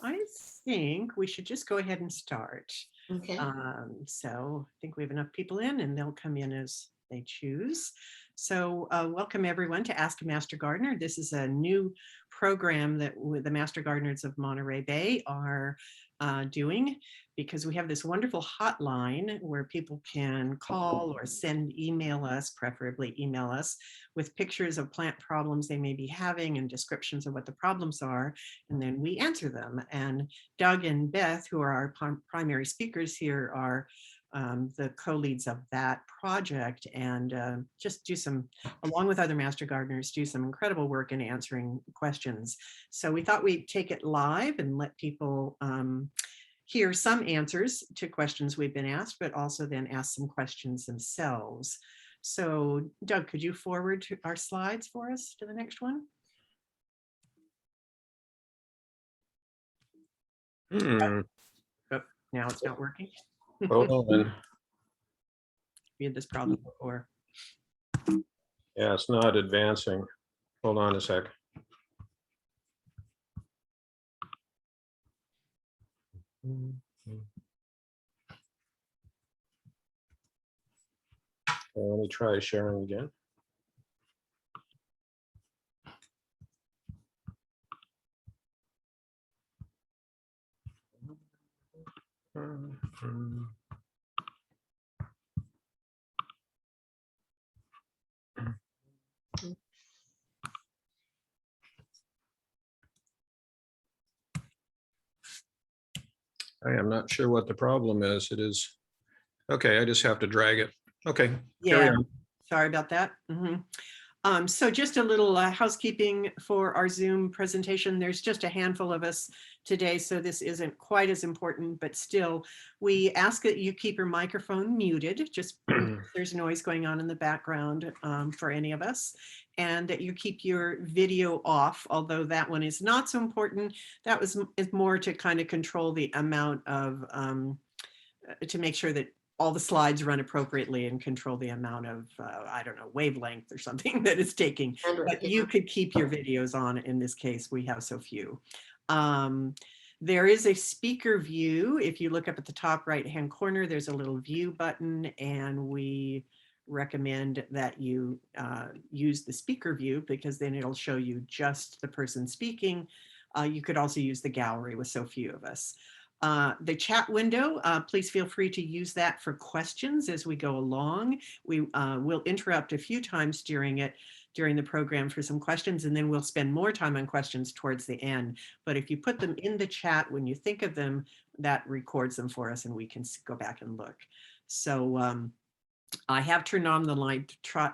I think we should just go ahead and start. Okay. So I think we have enough people in and they'll come in as they choose. So welcome everyone to Ask a Master Gardener. This is a new program that the Master Gardeners of Monterey Bay are doing, because we have this wonderful hotline where people can call or email us, preferably email us, with pictures of plant problems they may be having and descriptions of what the problems are, and then we answer them. And Doug and Beth, who are our primary speakers here, are the co-leads of that project, and just do some, along with other Master Gardeners, do some incredible work in answering questions. So we thought we'd take it live and let people hear some answers to questions we've been asked, but also then ask some questions themselves. So Doug, could you forward to our slides for us to the next one? Oh, now it's not working. Hold on. We had this problem before. Yeah, it's not advancing. Hold on a sec. Let me try sharing again. I am not sure what the problem is. It is, okay, I just have to drag it. Okay, carry Yeah, on. sorry about that. So just a little housekeeping for our Zoom presentation. There's just a handful of us today, so this isn't quite as important, but still, we ask that you keep your microphone muted, just if there's noise going on in the background for any of us, and that you keep your video off, although that one is not so important. That is more to kind of control the amount of, to make sure that all the slides run appropriately and control the amount of, I don't know, wavelength or something that it's taking. But you could keep your videos on. In this case, we have so few. There is a speaker view. If you look up at the top right-hand corner, there's a little view button, and we recommend that you use the speaker view, because then it'll show you just the person speaking. You could also use the gallery with so few of us. The chat window, please feel free to use that for questions as we go along. We will interrupt a few times during the program for some questions, and then we'll spend more time on questions towards the end. But if you put them in the chat when you think of them, that records them for us and we can go back and look. So I have turned on the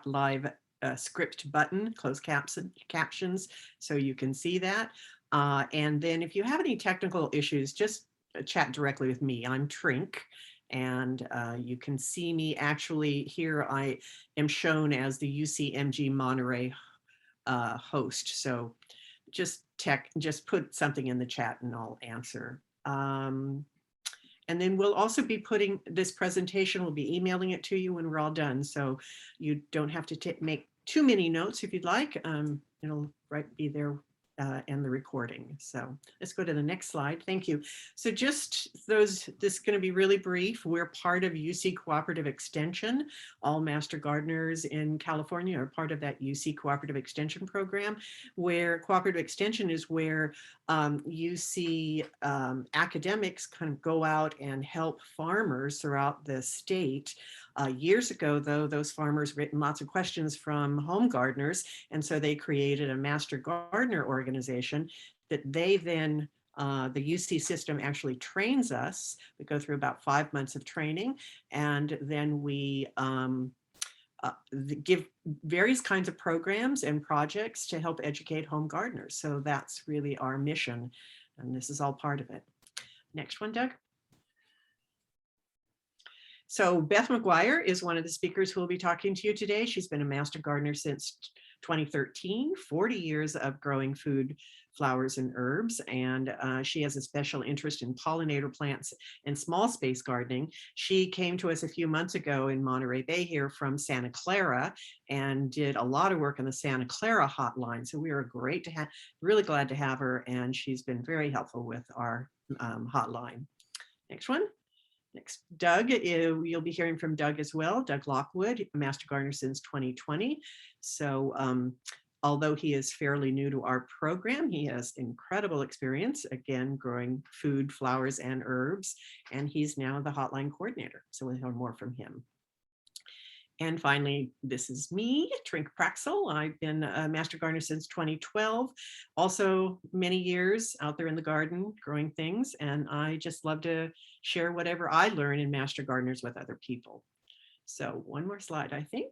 live script button, closed captions, so you can see that. And then if you have any technical issues, just chat directly with me. I'm Trink, and you can see me actually here. I am shown as the UCMG Monterey host. So just put something in the chat and I'll answer. And then we'll also be putting this presentation, we'll be emailing it to you when we're all done. So you don't have to make too many notes if you'd like. It'll be there and the recording. So let's go to the next slide. Thank you. So just this is going to be really brief. We're part of UC Cooperative Extension. All Master Gardeners in California are part of that UC Cooperative Extension program, where Cooperative Extension is where UC academics kind of go out and help farmers throughout the state. Years ago, though, those farmers written lots of questions from home gardeners, and so they created a Master Gardener organization that they then, the UC system actually trains us. We go through about 5 months of training, and then we give various kinds of programs and projects to help educate home gardeners. So that's really our mission, and this is all part of it. Next one, Doug. So Beth Mcguire is one of the speakers who will be talking to you today. She's been a Master Gardener since 2013, 40 years of growing food, flowers, and herbs. And she has a special interest in pollinator plants and small space gardening. She came to us a few months ago in Monterey Bay here from Santa Clara and did a lot of work on the Santa Clara hotline. So we are great to have, really glad to have her. And she's been very helpful with our hotline. Next one. Next, Doug, you'll be hearing from Doug as well. Doug Lockwood, Master Gardener since 2020. So although he is fairly new to our program, he has incredible experience, again, growing food, flowers, and herbs. And he's now the hotline coordinator. So we'll hear more from him. And finally, this is me, Trink Praxel. I've been a Master Gardener since 2012, also many years out there in the garden growing things. And I just love to share whatever I learn in Master Gardeners with other people. So one more slide, I think.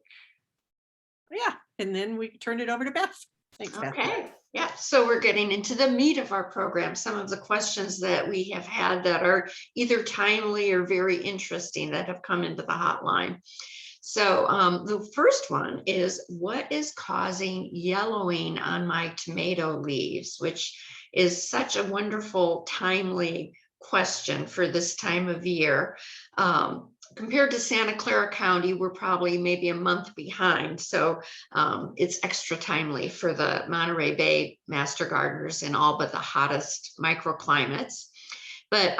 Yeah, and then we turn it over to Beth. Thanks, Beth. Okay, yeah, so we're getting into the meat of our program. Some of the questions that we have had that are either timely or very interesting that have come into the hotline. So the first one is, what is causing yellowing on my tomato leaves, which is such a wonderful, timely question for this time of year. Compared to Santa Clara County, we're probably maybe a month behind. So it's extra timely for the Monterey Bay Master Gardeners in all but the hottest microclimates. But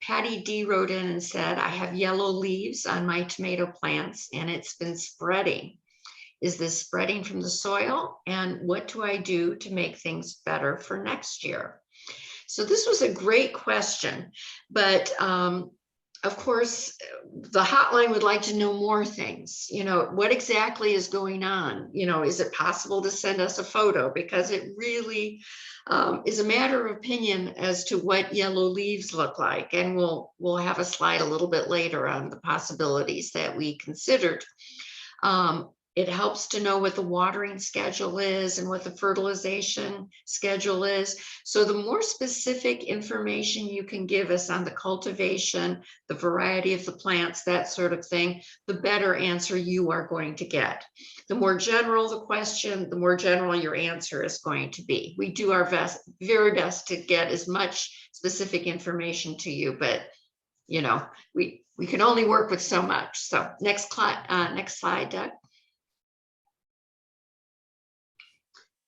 Patty D wrote in and said, I have yellow leaves on my tomato plants and it's been spreading. Is this spreading from the soil? And what do I do to make things better for next year? So this was a great question, but of course, the hotline would like to know more things. You know, what exactly is going on? You know, is it possible to send us a photo? Because it really is a matter of opinion as to what yellow leaves look like. And we'll have a slide a little bit later on the possibilities that we considered. It helps to know what the watering schedule is and what the fertilization schedule is. So the more specific information you can give us on the cultivation, the variety of the plants, that sort of thing, the better answer you are going to get. The more general the question, the more general your answer is going to be. We do our very best to get as much specific information to you, but you know, we can only work with so much. So next slide, Doug.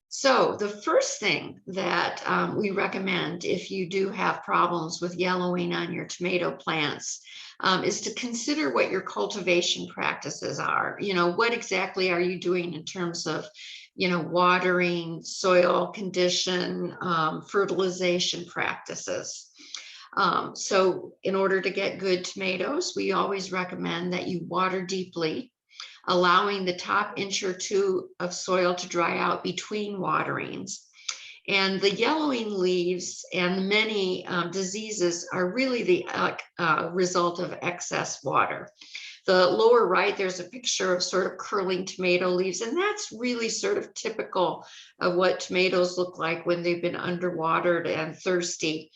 So the first thing that we recommend if you do have problems with yellowing on your tomato plants is to consider what your cultivation practices are. You know, what exactly are you doing in terms of, you know, watering, soil condition, fertilization practices. So in order to get good tomatoes, we always recommend that you water deeply, allowing the top inch or two of soil to dry out between waterings. And the yellowing leaves and many diseases are really the result of excess water. The lower right, there's a picture of sort of curling tomato leaves, and that's really sort of typical of what tomatoes look like when they've been underwatered and thirsty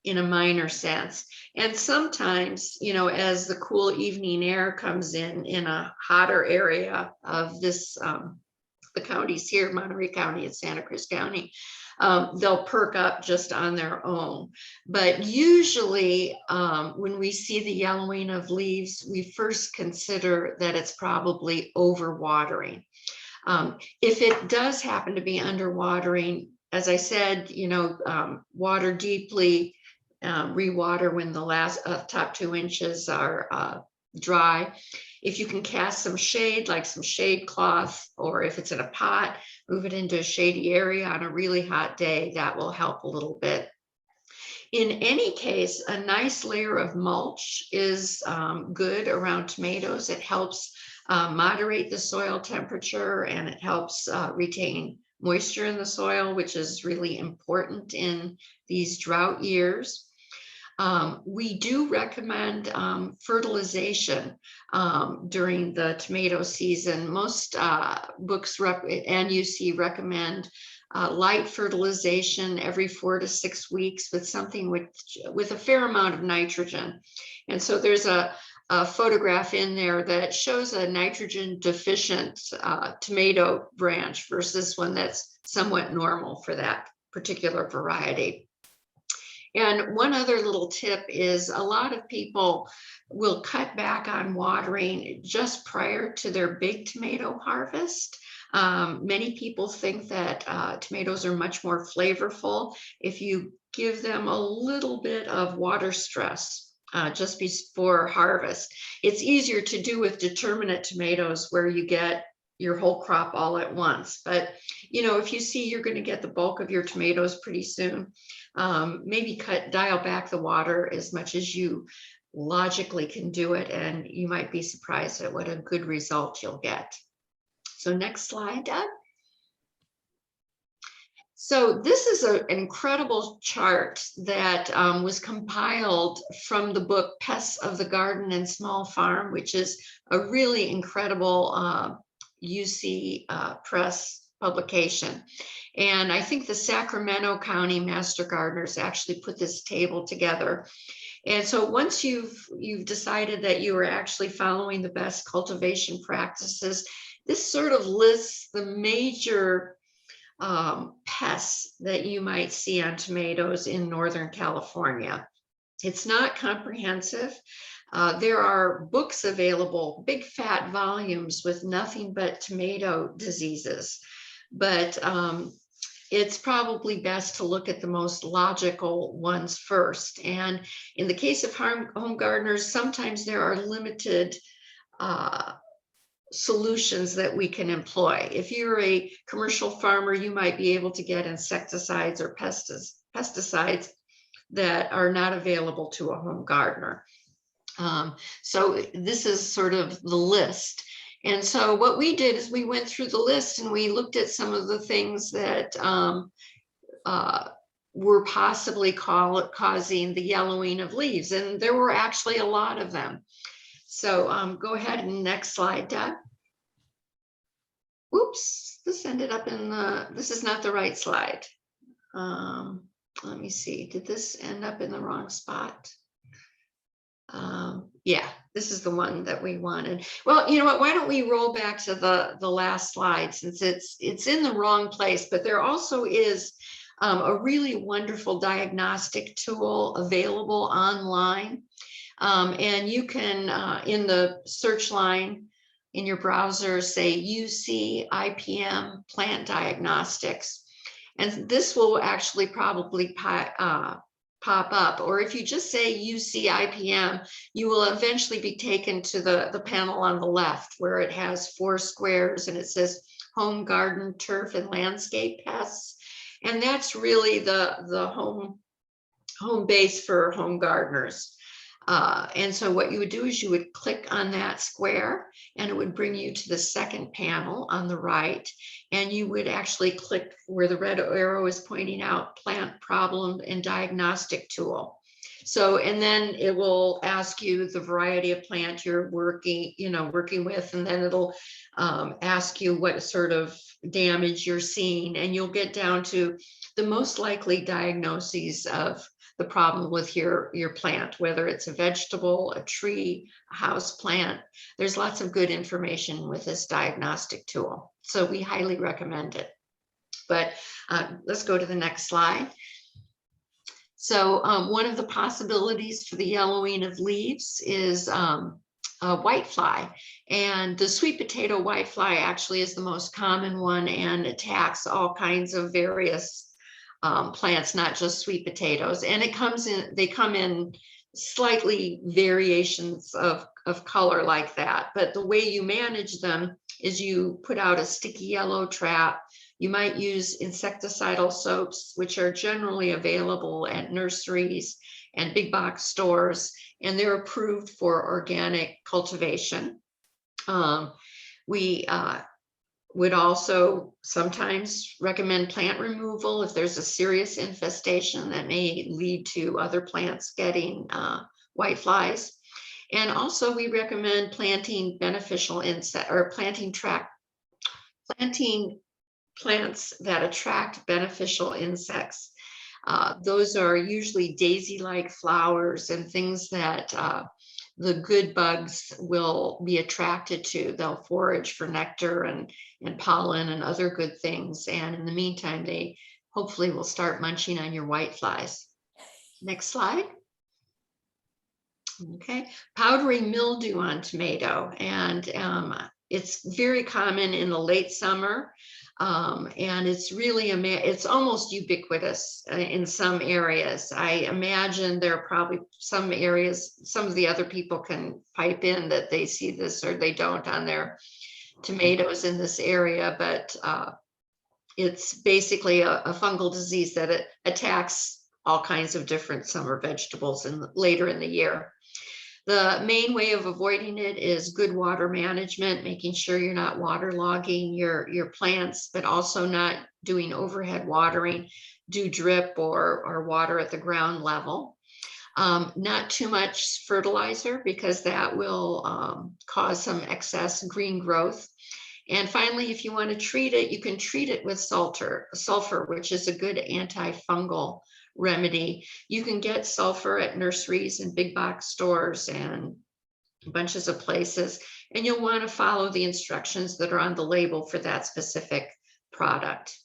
in a minor sense. And sometimes, you know, as the cool evening air comes in a hotter area of this, the counties here, Monterey County and Santa Cruz County, they'll perk up just on their own. But usually when we see the yellowing of leaves, we first consider that it's probably overwatering. If it does happen to be underwatering, as I said, you know, water deeply, rewater when the last top 2 inches are dry. If you can cast some shade, like some shade cloth, or if it's in a pot, move it into a shady area on a really hot day, that will help a little bit. In any case, a nice layer of mulch is good around tomatoes. It helps moderate the soil temperature, and it helps retain moisture in the soil, which is really important in these drought years. We do recommend fertilization during the tomato season. Most books and UC recommend light fertilization every 4 to 6 weeks with something with a fair amount of nitrogen. And so there's a a photograph in there that shows a nitrogen deficient tomato branch versus one that's somewhat normal for that particular variety. And one other little tip is a lot of people will cut back on watering just prior to their big tomato harvest. Many people think that tomatoes are much more flavorful if you give them a little bit of water stress just before harvest. It's easier to do with determinate tomatoes where you get your whole crop all at once. But, you know, if you see you're going to get the bulk of your tomatoes pretty soon, maybe dial back the water as much as you logically can do it, and you might be surprised at what a good result you'll get. So next slide, Deb. So this is an incredible chart that was compiled from the book Pests of the Garden and Small Farm, which is a really incredible UC Press publication. And I think the Sacramento County Master Gardeners actually put this table together. And so once you've decided that you are actually following the best cultivation practices, this sort of lists the major pests that you might see on tomatoes in Northern California. It's not comprehensive. There are books available, big fat volumes with nothing but tomato diseases, but it's probably best to look at the most logical ones first. And in the case of home gardeners, sometimes there are limited solutions that we can employ. If you're a commercial farmer, you might be able to get insecticides or pesticides that are not available to a home gardener. So this is sort of the list. And so what we did is we went through the list and we looked at some of the things that were possibly causing the yellowing of leaves. And there were actually a lot of them. So go ahead and next slide, Deb. Oops, this ended up in this is not the right slide. Let me see, did this end up in the wrong spot? Yeah, this is the one that we wanted. Well, you know what, why don't we roll back to the last slide, since it's in the wrong place, but there also is a really wonderful diagnostic tool available online. And you can, in the search line in your browser, say UC IPM plant diagnostics. And this will actually probably pop up. Or if you just say UC IPM, you will eventually be taken to the panel on the left where it has 4 squares and it says home garden, turf, and landscape pests. And that's really the home base for home gardeners. And so what you would do is you would click on that square and it would bring you to the second panel on the right. And you would actually click where the red arrow is pointing out plant problem and diagnostic tool. So, and then it will ask you the variety of plant you're working with, and then it'll ask you what sort of damage you're seeing, and you'll get down to the most likely diagnoses of the problem with your plant, whether it's a vegetable, a tree, a house plant. There's lots of good information with this diagnostic tool. So we highly recommend it. But let's go to the next slide. So one of the possibilities for the yellowing of leaves is whitefly. And the sweet potato whitefly actually is the most common one and attacks all kinds of various plants, not just sweet potatoes. And they come in slightly variations of color like that. But the way you manage them is you put out a sticky yellow trap. You might use insecticidal soaps, which are generally available at nurseries and big box stores, and they're approved for organic cultivation. We would also sometimes recommend plant removal if there's a serious infestation that may lead to other plants getting whiteflies. And also we recommend planting beneficial insect or planting plants that attract beneficial insects. Those are usually daisy-like flowers and things that the good bugs will be attracted to. They'll forage for nectar and pollen and other good things. And in the meantime, they hopefully will start munching on your whiteflies. Next slide. Okay, powdery mildew on tomato, and it's very common in the late summer, and it's really it's almost ubiquitous in some areas. I imagine there are probably some areas, some of the other people can pipe in that they see this or they don't on their tomatoes in this area, but it's basically a fungal disease that it attacks all kinds of different summer vegetables later in the year. The main way of avoiding it is good water management, making sure you're not waterlogging your plants, but also not doing overhead watering. Do drip or water at the ground level. Not too much fertilizer, because that will cause some excess green growth. And finally, if you want to treat it, you can treat it with sulfur, which is a good antifungal remedy. You can get sulfur at nurseries and big box stores and bunches of places, and you'll want to follow the instructions that are on the label for that specific product.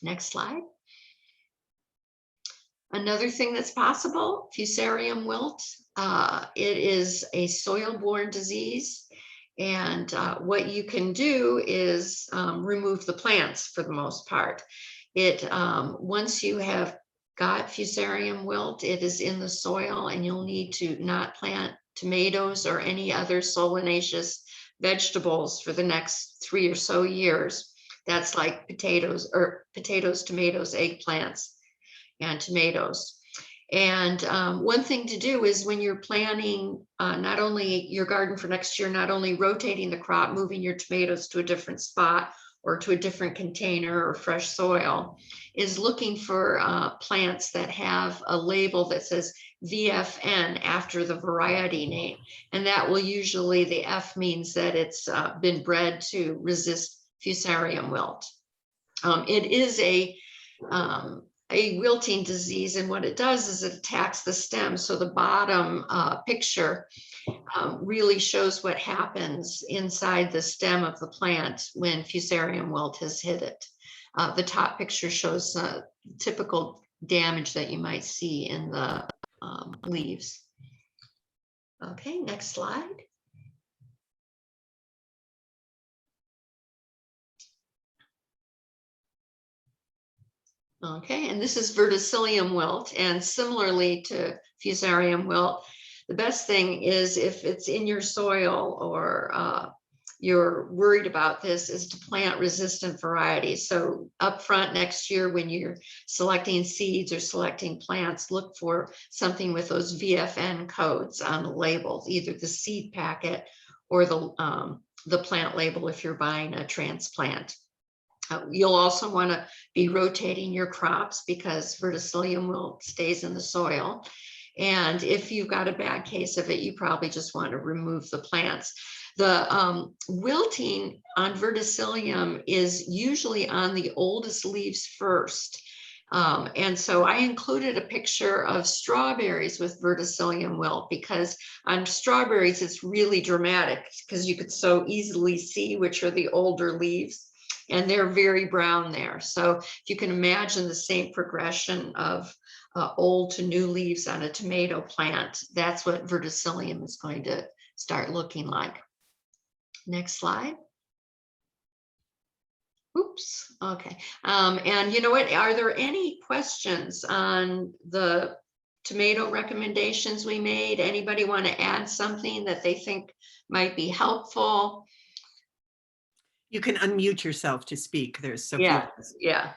Next slide. Another thing that's possible, Fusarium wilt. It is a soil-borne disease, and what you can do is remove the plants for the most part. Once you have got Fusarium wilt, it is in the soil, and you'll need to not plant tomatoes or any other solanaceous vegetables for the next 3 or so years. That's like potatoes, tomatoes, eggplants, and tomatoes. And one thing to do is when you're planning not only your garden for next year, not only rotating the crop, moving your tomatoes to a different spot or to a different container or fresh soil, is looking for plants that have a label that says VFN after the variety name. And that will usually, the F means that it's been bred to resist Fusarium wilt. It is a wilting disease, and what it does is it attacks the stem. So the bottom picture really shows what happens inside the stem of the plant when Fusarium wilt has hit it. The top picture shows typical damage that you might see in the leaves. Okay, next slide. Okay, and this is verticillium wilt, and similarly to Fusarium wilt, the best thing is, if it's in your soil or you're worried about this, is to plant resistant varieties. So up front next year, when you're selecting seeds or selecting plants, look for something with those VFN codes on the labels, either the seed packet or the plant label if you're buying a transplant. You'll also want to be rotating your crops, because verticillium wilt stays in the soil. And if you've got a bad case of it, you probably just want to remove the plants. The wilting on verticillium is usually on the oldest leaves first. And so I included a picture of strawberries with verticillium wilt, because on strawberries, it's really dramatic, because you could so easily see which are the older leaves. And they're very brown there. So if you can imagine the same progression of old to new leaves on a tomato plant, that's what verticillium is going to start looking like. Next slide. Oops, okay. And you know what, are there any questions on the tomato recommendations we made? Anybody want to add something that they think might be helpful? You can unmute yourself to speak. There's so yeah.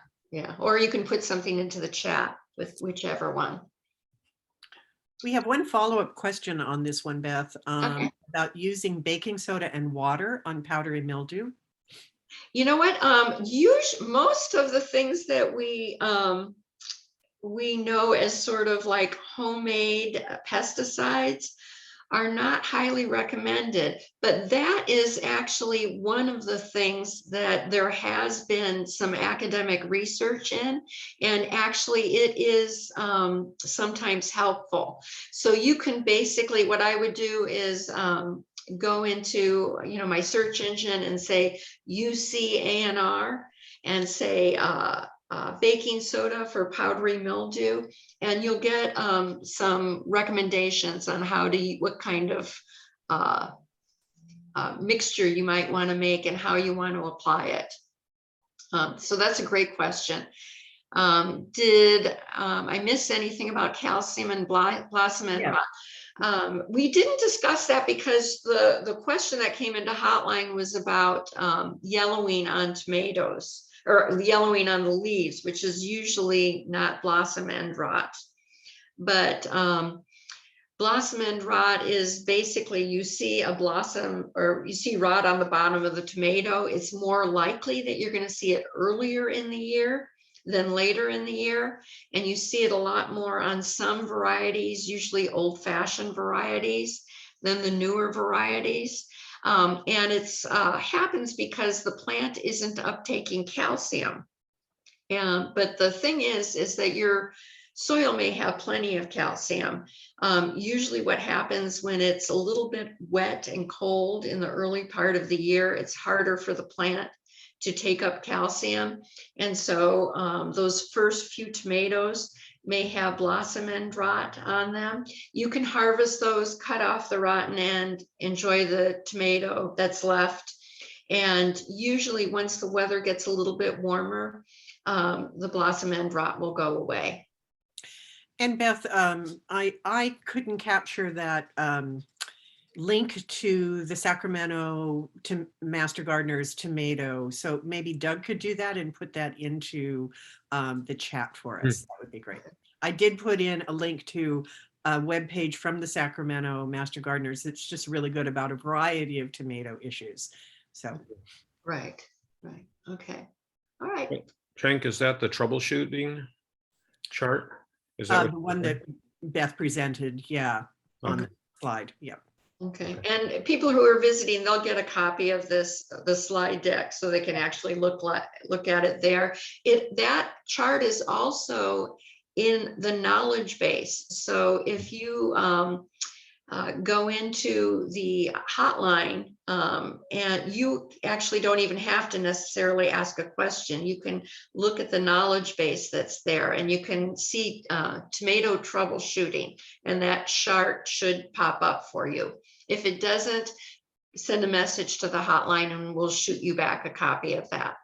Or you can put something into the chat with whichever one. We have one follow-up question on this one, Beth, Okay. about using baking soda and water on powdery mildew. You know what? Most of the things that we know as sort of like homemade pesticides are not highly recommended, but that is actually one of the things that there has been some academic research in, and actually it is sometimes helpful. So you can basically, what I would do is go into, my search engine and say UCANR and say baking soda for powdery mildew, and you'll get some recommendations on what kind of mixture you might want to make and how you want to apply it. So that's a great question. Did I miss anything about calcium and blossom and rot? We didn't discuss that because the question that came into hotline was about yellowing on tomatoes, or yellowing on the leaves, which is usually not blossom end rot. But blossom end rot is basically, you see a blossom or you see rot on the bottom of the tomato. It's more likely that you're going to see it earlier in the year than later in the year. And you see it a lot more on some varieties, usually old-fashioned varieties, than the newer varieties. And it's happens because the plant isn't uptaking calcium. But the thing is that your soil may have plenty of calcium. Usually what happens when it's a little bit wet and cold in the early part of the year, it's harder for the plant to take up calcium. And so those first few tomatoes may have blossom end rot on them. You can harvest those, cut off the rotten end, enjoy the tomato that's left. And usually once the weather gets a little bit warmer, the blossom end rot will go away. And Beth, I couldn't capture that link to the Sacramento Master Gardener's tomato. So maybe Doug could do that and put that into the chat for us. That would be great. I did put in a link to a webpage from the Sacramento Master Gardeners. It's just really good about a variety of tomato issues. So. Right. Okay. All right. Cenk, is that the troubleshooting chart? Is that the one that Beth presented? Yeah. Okay. On the slide. Yep. Okay, and people who are visiting, they'll get a copy of the slide deck so they can actually look at it there. That chart is also in the knowledge base. So if you go into the hotline, and you actually don't even have to necessarily ask a question. You can look at the knowledge base that's there, and you can see tomato troubleshooting, and that chart should pop up for you. If it doesn't, send a message to the hotline and we'll shoot you back a copy of that.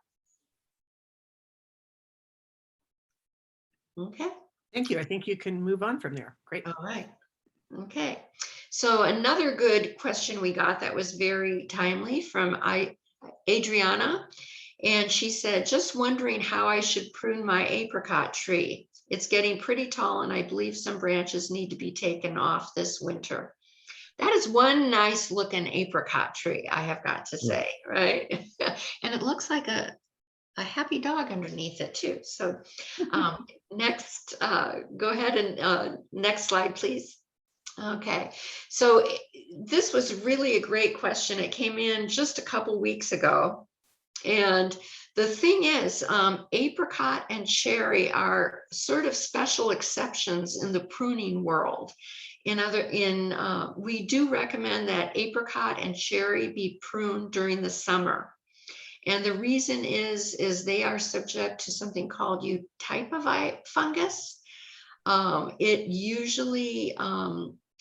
Okay. Thank you. I think you can move on from there. Great. All right. Okay. So another good question we got that was very timely from Adriana. And she said, just wondering how I should prune my apricot tree. It's getting pretty tall and I believe some branches need to be taken off this winter. That is one nice looking apricot tree, I have got to say, right? And it looks like a happy dog underneath it too. So next, go ahead and next slide, please. Okay, so this was really a great question. It came in just a couple weeks ago. And the thing is, apricot and cherry are sort of special exceptions in the pruning world. We do recommend that apricot and cherry be pruned during the summer. And the reason is they are subject to something called Untitled fungus. It usually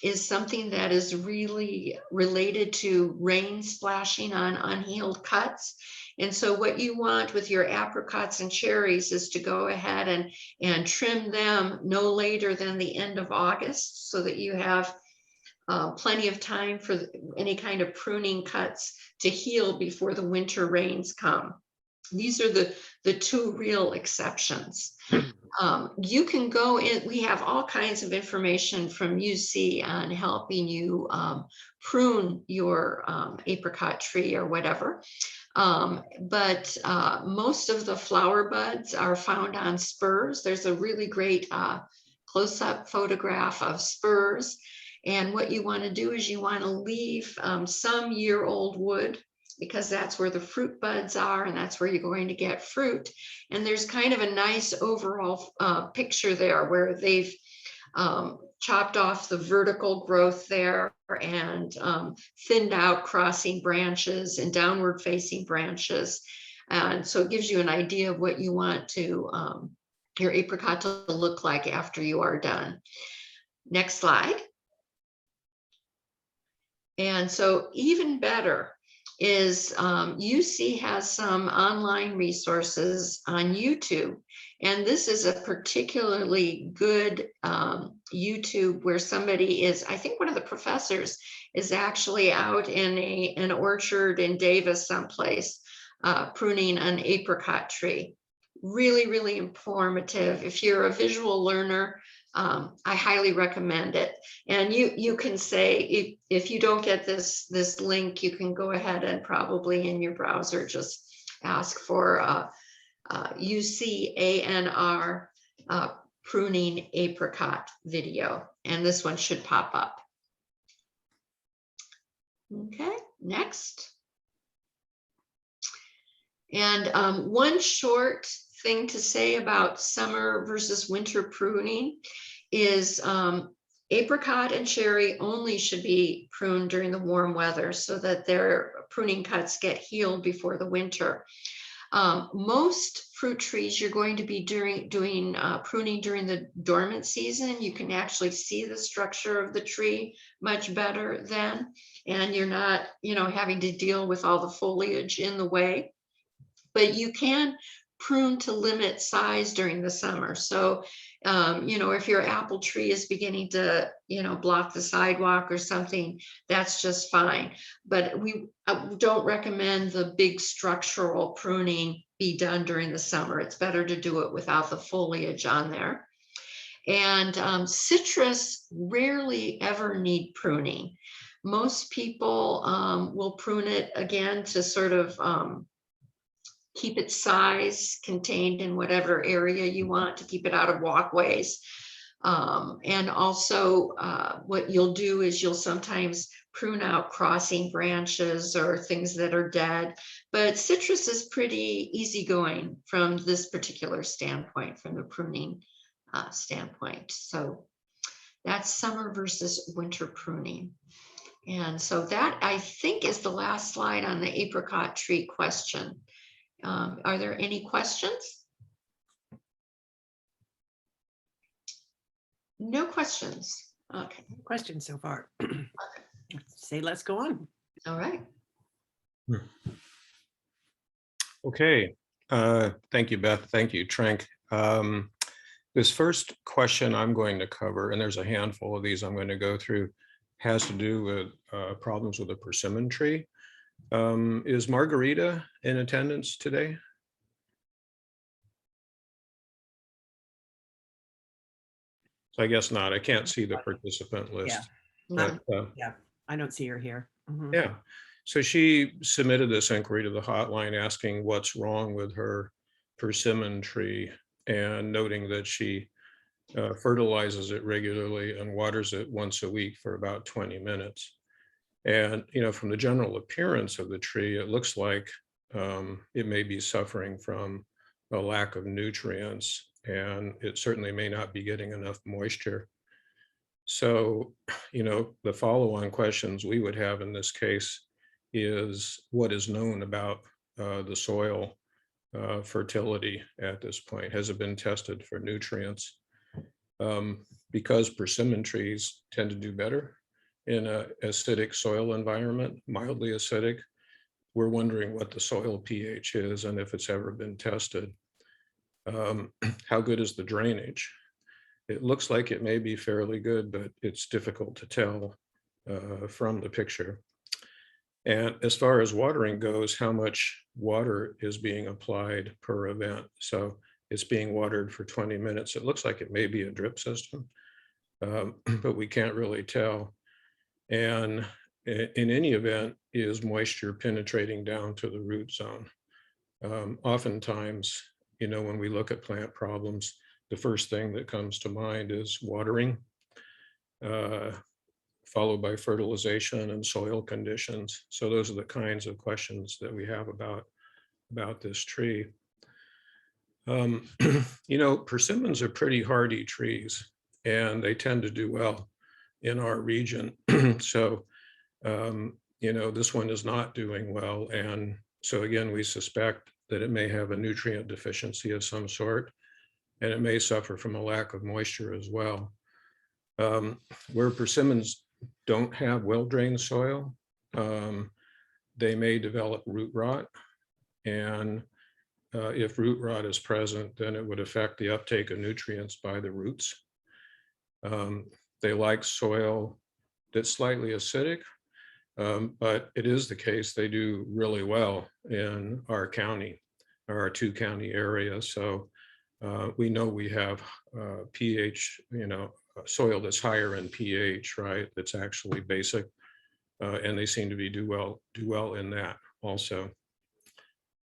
is something that is really related to rain splashing on unhealed cuts. And so what you want with your apricots and cherries is to go ahead and trim them no later than the end of August, so that you have plenty of time for any kind of pruning cuts to heal before the winter rains come. These are the two real exceptions. You can go in, we have all kinds of information from UC on helping you prune your apricot tree or whatever. But most of the flower buds are found on spurs. There's a really great close-up photograph of spurs. And what you want to do is you want to leave some year-old wood, because that's where the fruit buds are and that's where you're going to get fruit. And there's kind of a nice overall picture there where they've chopped off the vertical growth there and thinned out crossing branches and downward facing branches. And so it gives you an idea of what you want to your apricot to look like after you are done. Next slide. And so even better is UC has some online resources on YouTube. And this is a particularly good YouTube where somebody is, I think one of the professors is actually out in an orchard in Davis someplace pruning an apricot tree. Really, really informative. If you're a visual learner, I highly recommend it. And you can say, if you don't get this link, you can go ahead and probably in your browser just ask for UCANR pruning apricot video, and this one should pop up. Okay, next. And one short thing to say about summer versus winter pruning is apricot and cherry only should be pruned during the warm weather so that their pruning cuts get healed before the winter. Most fruit trees you're going to be doing pruning during the dormant season. You can actually see the structure of the tree much better then, and you're not, having to deal with all the foliage in the way. But you can prune to limit size during the summer. So, if your apple tree is beginning to, block the sidewalk or something, that's just fine. But we don't recommend the big structural pruning be done during the summer. It's better to do it without the foliage on there. And citrus rarely ever need pruning. Most people will prune it again to sort of keep its size contained in whatever area you want, to keep it out of walkways. And also what you'll do is you'll sometimes prune out crossing branches or things that are dead. But citrus is pretty easygoing from this particular standpoint, from the pruning standpoint. So that's summer versus winter pruning. And so that, I think, is the last slide on the apricot tree question. Are there any questions? No questions. Okay. No questions so far. Say, let's go on. All right. Okay. Thank you, Beth. Thank you, Trank. This first question I'm going to cover, and there's a handful of these I'm going to go through, has to do with problems with a persimmon tree. Is Margarita in attendance today? So I guess not. I can't see the participant list. Yeah, but, yeah, I don't see her here. Mhm. yeah. So she submitted this inquiry to the hotline asking what's wrong with her persimmon tree and noting that she fertilizes it regularly and waters it once a week for about 20 minutes. And, from the general appearance of the tree, it looks like it may be suffering from a lack of nutrients, and it certainly may not be getting enough moisture. So, the follow-on questions we would have in this case is what is known about the soil fertility at this point? Has it been tested for nutrients? Because persimmon trees tend to do better in an acidic soil environment, mildly acidic, we're wondering what the soil pH is and if it's ever been tested. How good is the drainage? It looks like it may be fairly good, but it's difficult to tell from the picture. And as far as watering goes, how much water is being applied per event? So it's being watered for 20 minutes. It looks like it may be a drip system, but we can't really tell. And in any event, is moisture penetrating down to the root zone? Oftentimes, when we look at plant problems, the first thing that comes to mind is watering. followed by fertilization and soil conditions. So those are the kinds of questions that we have about this tree. You know, persimmons are pretty hardy trees, and they tend to do well in our region. So, you know, this one is not doing well. And so again, we suspect that it may have a nutrient deficiency of some sort, and it may suffer from a lack of moisture as well. Where persimmons don't have well-drained soil, they may develop root rot. And if root rot is present, then it would affect the uptake of nutrients by the roots. They like soil that's slightly acidic, but it is the case they do really well in our county, or our 2-county area. So we know we have pH, you know, soil that's higher in pH, right? That's actually basic, and they seem to do well in that also.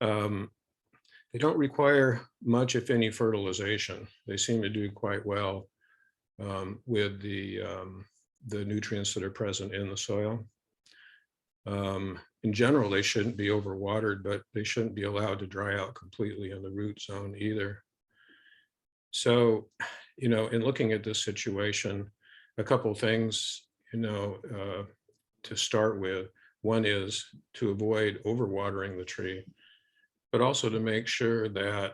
They don't require much, if any, fertilization. They seem to do quite well with the nutrients that are present in the soil. In general, they shouldn't be overwatered, but they shouldn't be allowed to dry out completely in the root zone either. So, you know, in looking at this situation, a couple of things, you know, to start with. One is to avoid overwatering the tree, but also to make sure that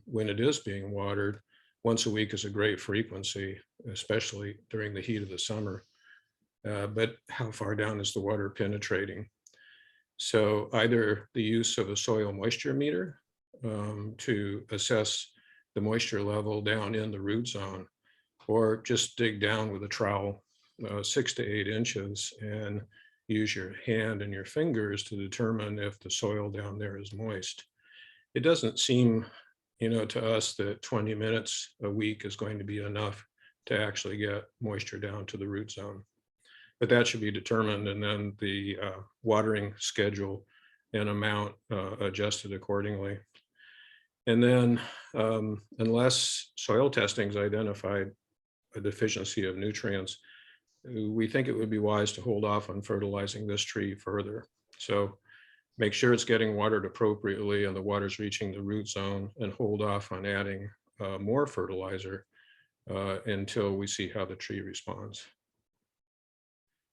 when it is being watered, once a week is a great frequency, especially during the heat of the summer. But how far down is the water penetrating? So either the use of a soil moisture meter to assess the moisture level down in the root zone, or just dig down with a trowel 6 to 8 inches and use your hand and your fingers to determine if the soil down there is moist. It doesn't seem, you know, to us that 20 minutes a week is going to be enough to actually get moisture down to the root zone. But that should be determined, and then the watering schedule and amount adjusted accordingly. And then unless soil testing's identified a deficiency of nutrients, we think it would be wise to hold off on fertilizing this tree further. So make sure it's getting watered appropriately and the water's reaching the root zone, and hold off on adding more fertilizer until we see how the tree responds.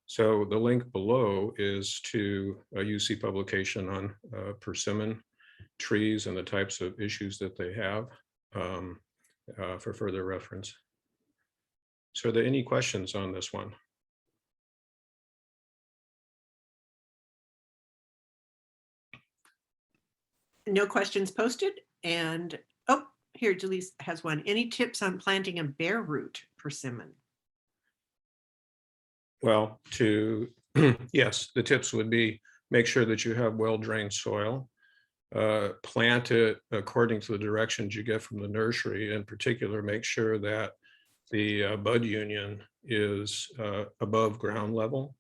So the link below is to a UC publication on persimmon trees and the types of issues that they have for further reference. So are there any questions on this one? No questions posted. And oh, here, Delise has one. Any tips on planting a bare root persimmon? Well, yes, the tips would be make sure that you have well-drained soil. Plant it according to the directions you get from the nursery. In particular, make sure that the bud union is above ground level,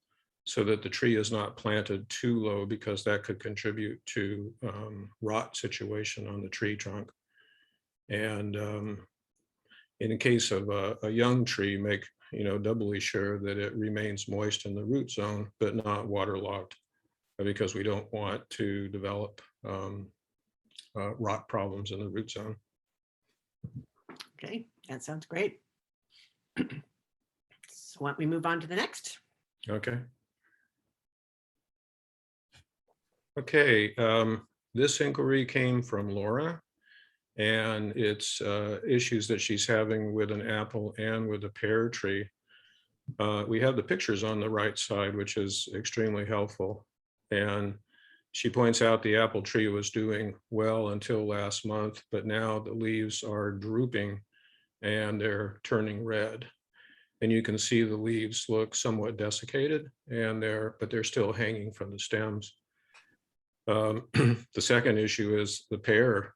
so that the tree is not planted too low, because that could contribute to rot situation on the tree trunk. And in the case of a young tree, make doubly sure that it remains moist in the root zone, but not waterlogged, because we don't want to develop rot problems in the root zone. Okay, that sounds great. So why don't we move on to the next? Okay. Okay, this inquiry came from Laura, and it's issues that she's having with an apple and with a pear tree. We have the pictures on the right side, which is extremely helpful. And she points out the apple tree was doing well until last month, but now the leaves are drooping and they're turning red. And you can see the leaves look somewhat desiccated, and but they're still hanging from the stems. The second issue is the pear,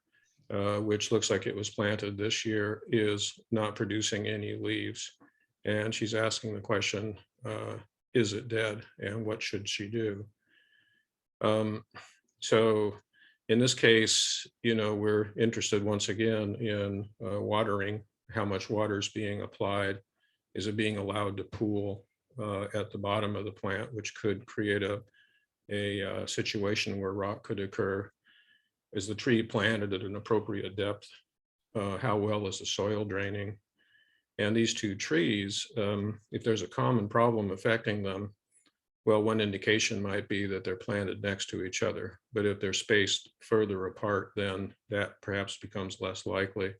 which looks like it was planted this year, is not producing any leaves. And she's asking the question, is it dead, and what should she do? So in this case, we're interested once again in watering, how much water is being applied. Is it being allowed to pool? at the bottom of the plant, which could create a situation where rot could occur. Is the tree planted at an appropriate depth? How well is the soil draining? And these two trees, if there's a common problem affecting them, well, one indication might be that they're planted next to each other. But if they're spaced further apart, then that perhaps becomes less likely.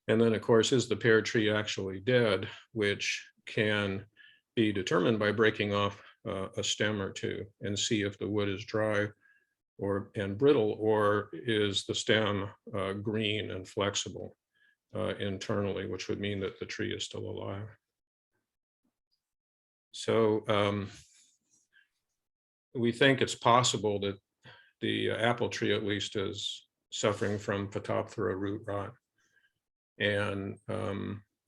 And then, of course, is the pear tree actually dead, which can be determined by breaking off a stem or two and see if the wood is dry and brittle, or is the stem green and flexible internally, which would mean that the tree is still alive. So we think it's possible that the apple tree at least is suffering from Phytophthora root rot. And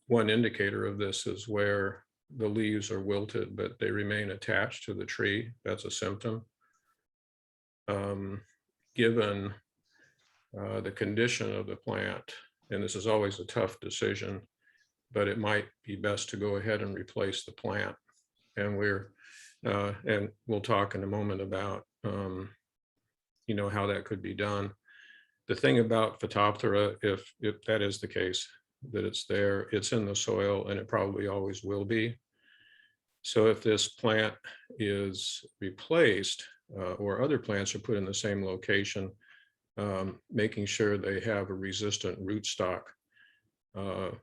one indicator of this is where the leaves are wilted, but they remain attached to the tree. That's a symptom. Given the condition of the plant, and this is always a tough decision, but it might be best to go ahead and replace the plant. And and we'll talk in a moment about how that could be done. The thing about Phytophthora, if that is the case, that it's there, it's in the soil, and it probably always will be. So if this plant is replaced or other plants are put in the same location, making sure they have a resistant rootstock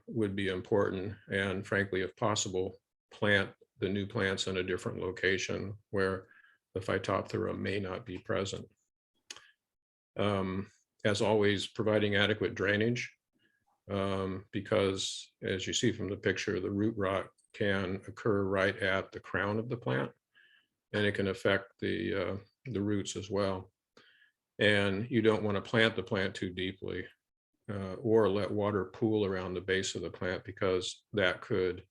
would be important. And frankly, if possible, plant the new plants in a different location where the Phytophthora may not be present. As always, providing adequate drainage, because as you see from the picture, the root rot can occur right at the crown of the plant, and it can affect the roots as well. And you don't want to plant the plant too deeply or let water pool around the base of the plant, because that could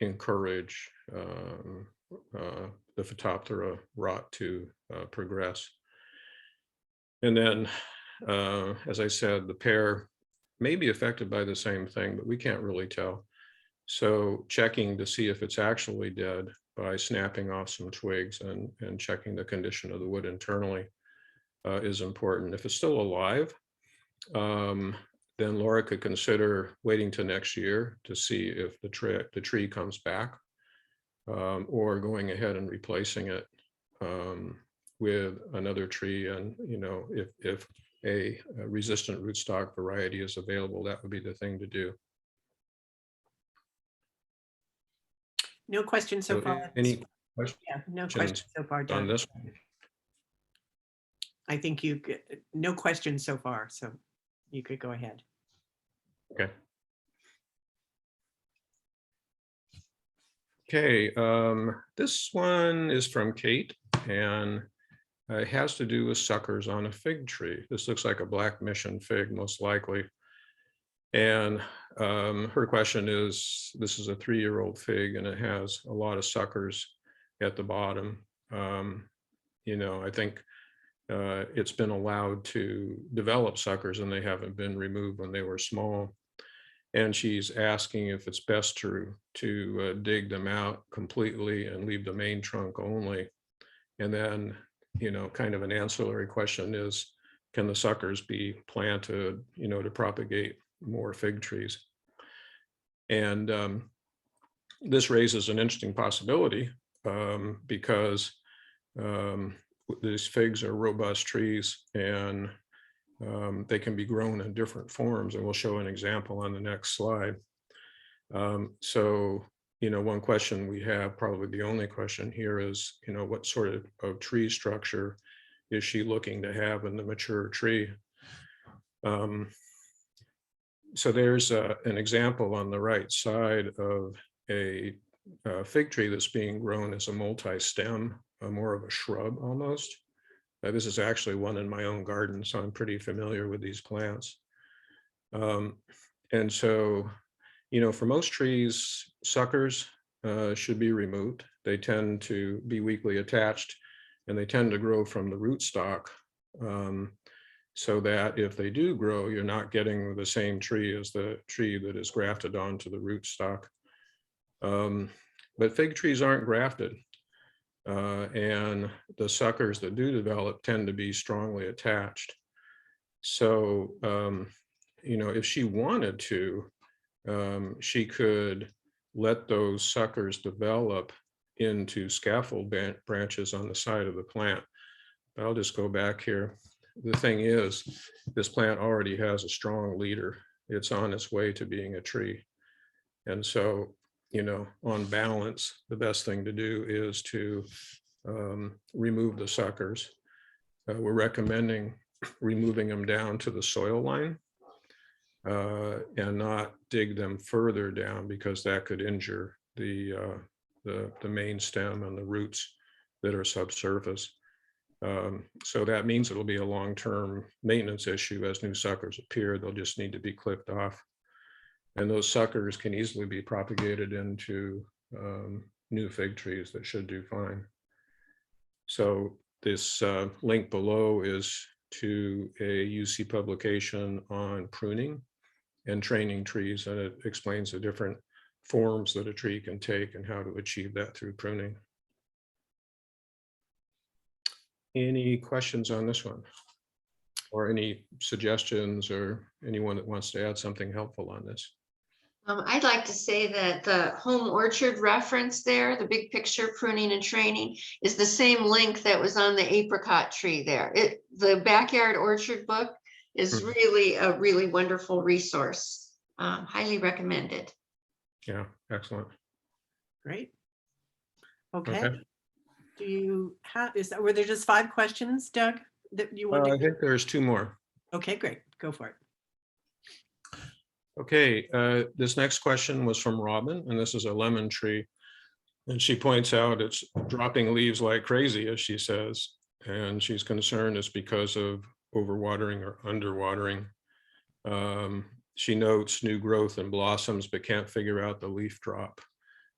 encourage the Phytophthora rot to progress. And then, as I said, the pear may be affected by the same thing, but we can't really tell. So checking to see if it's actually dead by snapping off some twigs and checking the condition of the wood internally is important. If it's still alive, then Laura could consider waiting till next year to see if the tree comes back, or going ahead and replacing it with another tree. And if a resistant rootstock variety is available, that would be the thing to do. No questions so far. Any questions? Yeah, no questions so far, Doug. On this one? I think no questions so far, so you could go ahead. Okay. Okay, this one is from Kate, and it has to do with suckers on a fig tree. This looks like a black mission fig, most likely. And her question is, this is a 3-year-old fig, and it has a lot of suckers at the bottom. I think it's been allowed to develop suckers, and they haven't been removed when they were small. And she's asking if it's best to dig them out completely and leave the main trunk only. And then, kind of an ancillary question is, can the suckers be planted, to propagate more fig trees? And this raises an interesting possibility because these figs are robust trees, and they can be grown in different forms, and we'll show an example on the next slide. So, one question we have, probably the only question here, is, what sort of tree structure is she looking to have in the mature tree? So there's an example on the right side of a fig tree that's being grown as a multi-stem, more of a shrub almost. This is actually one in my own garden, so I'm pretty familiar with these plants. And so, for most trees, suckers should be removed. They tend to be weakly attached, and they tend to grow from the rootstock, so that if they do grow, you're not getting the same tree as the tree that is grafted onto the rootstock. but fig trees aren't grafted. And the suckers that do develop tend to be strongly attached. So, you know, if she wanted to, she could let those suckers develop into scaffold branches on the side of the plant. But I'll just go back here. The thing is, this plant already has a strong leader. It's on its way to being a tree. And so, you know, on balance, the best thing to do is to remove the suckers. We're recommending removing them down to the soil line and not dig them further down, because that could injure the main stem and the roots that are subsurface. So that means it'll be a long-term maintenance issue. As new suckers appear, they'll just need to be clipped off. And those suckers can easily be propagated into new fig trees that should do fine. So this link below is to a UC publication on pruning and training trees, and it explains the different forms that a tree can take and how to achieve that through pruning. Any questions on this one? Or any suggestions, or anyone that wants to add something helpful on this? I'd like to say that the home orchard reference there, the big picture pruning and training, is the same link that was on the apricot tree there. The backyard orchard book is really a really wonderful resource. Highly recommended. Yeah, excellent. Great. Okay. Okay. Do you have, were there just 5 questions, Doug, that you want I to? think there's 2 more. Okay, great. Go for it. Okay, this next question was from Robin, and this is a lemon tree. And she points out it's dropping leaves like crazy, as she says, and she's concerned it's because of overwatering or underwatering. She notes new growth and blossoms, but can't figure out the leaf drop.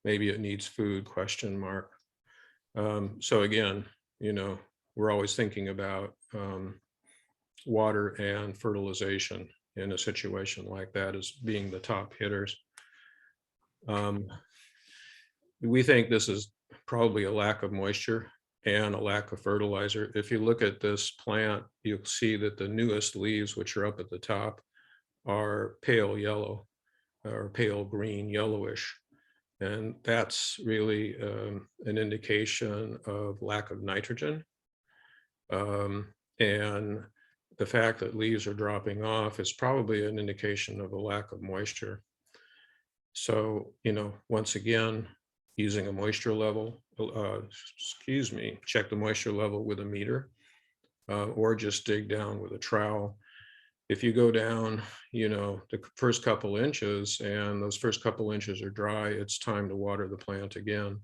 Maybe it needs food, question mark. So again, you know, we're always thinking about water and fertilization in a situation like that as being the top hitters. We think this is probably a lack of moisture and a lack of fertilizer. If you look at this plant, you'll see that the newest leaves, which are up at the top, are pale yellow or pale green, yellowish. And that's really an indication of lack of nitrogen. And the fact that leaves are dropping off is probably an indication of a lack of moisture. So, you know, once again, using a moisture level, check the moisture level with a meter, or just dig down with a trowel. If you go down, you know, the first couple inches and those first couple inches are dry, it's time to water the plant again.